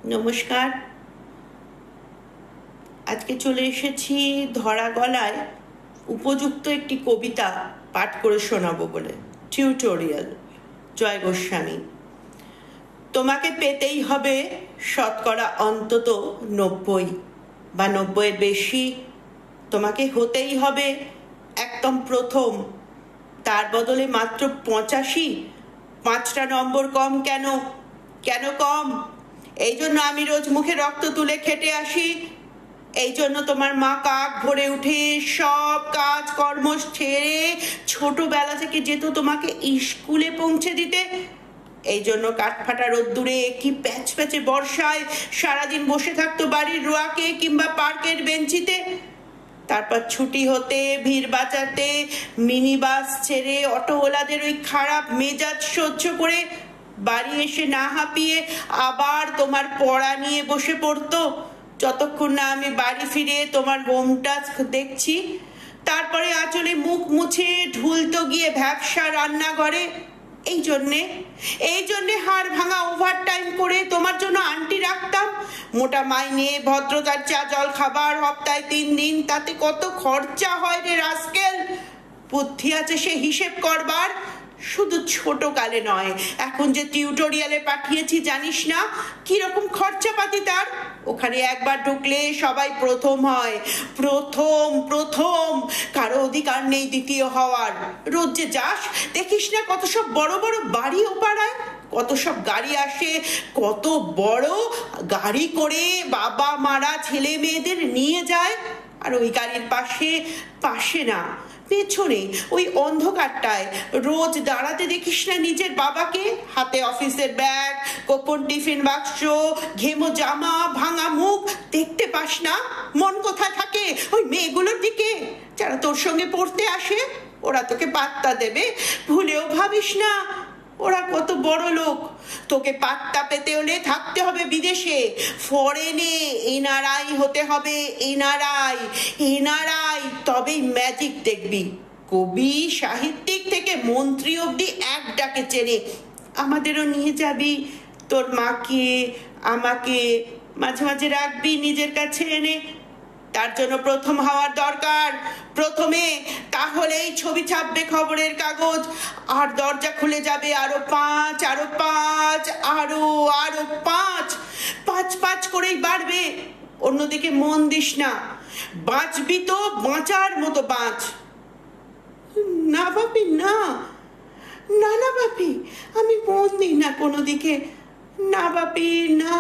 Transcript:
নমস্কার। আজকে চলে এসেছি ধরা গলায় উপযুক্ত একটি কবিতা পাঠ করে শোনাবো বলে। টিউটোরিয়াল। জয় গোস্বামী। তোমাকে পেতেই হবে শতকরা অন্তত 90 বা 90-এর বেশি। তোমাকে হতেই হবে একদম প্রথম, তার বদলে মাত্র 85। 5টা নম্বর কম কেন? কেন কম? এই জন্য আমি রোজ মুখে রক্ত তুলে খেটে আসি। এই জন্য তোমার মা কাক ভরে উঠে সব কাজ কর্ম ছেড়ে ছোটবেলা থেকে যেত তোমাকে স্কুলে পৌঁছে দিতে। এই জন্য কাঠফাটা রোদ্দুরে কি প্যাচ প্যাচে বর্ষায় সারাদিন বসে থাকতো বাড়ির রোয়াকে কিংবা পার্কের বেঞ্চিতে। তারপর ছুটি হতে ভিড় বাঁচাতে মিনি বাস ছেড়ে অটোওয়ালাদের ওই খারাপ মেজাজ সহ্য করে বাড়ি এসে না হাঁপিয়ে আবার তোমার পড়া নিয়ে বসে পড়তো, যতক্ষণ না আমি বাড়ি ফিরে তোমার হোম টাস্ক দেখছি। তারপরে আঁচলে মুখ মুছে ঢুলতো গিয়ে ভ্যাবসা রান্নাঘরে। এই জন্যে হাড় ভাঙা ওভার টাইম করে তোমার জন্য আন্টি রাখতাম। মোটা মাইনে, ভদ্রতার চা জল খাবার, সপ্তাহে 3 দিন, তাতে কত খরচা হয় রে রাস্কেল। বুদ্ধি আছে সে হিসেব করবার? শুধু ছোট কালে নয়, এখন যে টিউটোরিয়ালে পাঠিয়েছি জানিস না কিরকম খরচাপাতি তার? ওখানে একবার ঢুকলে সবাই প্রথম হয়। প্রথম প্রথম, কারো অধিকার নেই দ্বিতীয় হওয়ার। রোজ যে যাস দেখিস না কত সব বড় বড় বাড়ি ও পাড়ায়, কত সব গাড়ি আসে, কত বড় গাড়ি করে বাবা মারা ছেলে মেয়েদের নিয়ে যায়। আর ওই গাড়ির পাশে পাশে না, পেছনে ওই অন্ধকারটায় রোজ দাঁড়াতে দেখিস না নিজের বাবাকে? হাতে অফিসের ব্যাগ, গোপন টিফিন বাক্স, ঘেমো জামা, ভাঙা মুখ দেখতে পাস না? মন কোথায় থাকে ওই মেয়েগুলোর দিকে যারা তোর সঙ্গে পড়তে আসে? ওরা তোকে পাত্তা দেবে? ভুলেও ভাবিস না ওরা কত বড় লোক। তোকে পাত্তা পেতে হলে থাকতে হবে বিদেশে, ফরেনে, এনআরআই হতে হবে। এনআরআই এনআরআই, তবেই ম্যাজিক দেখবি। কবি সাহিত্যিক থেকে মন্ত্রী অবধি এক ডাকে চেনে। আমাদেরও নিয়ে যাবি, তোর মাকে আমাকে মাঝে মাঝে রাখবি নিজের কাছে এনে। তার জন্য প্রথম হওয়ার দরকার, প্রথমে। তাহলেই ছবি ছাপবে খবরের কাগজ, আর দরজা খুলে যাবে আরো 5, আরো 5, আরো আরো 5। 5 করেই বাড়বে। অন্যদিকে মন দিস না, বাঁচবি তো বাঁচার মতো বাঁচ। না বাপি, না না না বাপি, আমি মন দিই না কোনো দিকে। না বাপি, না।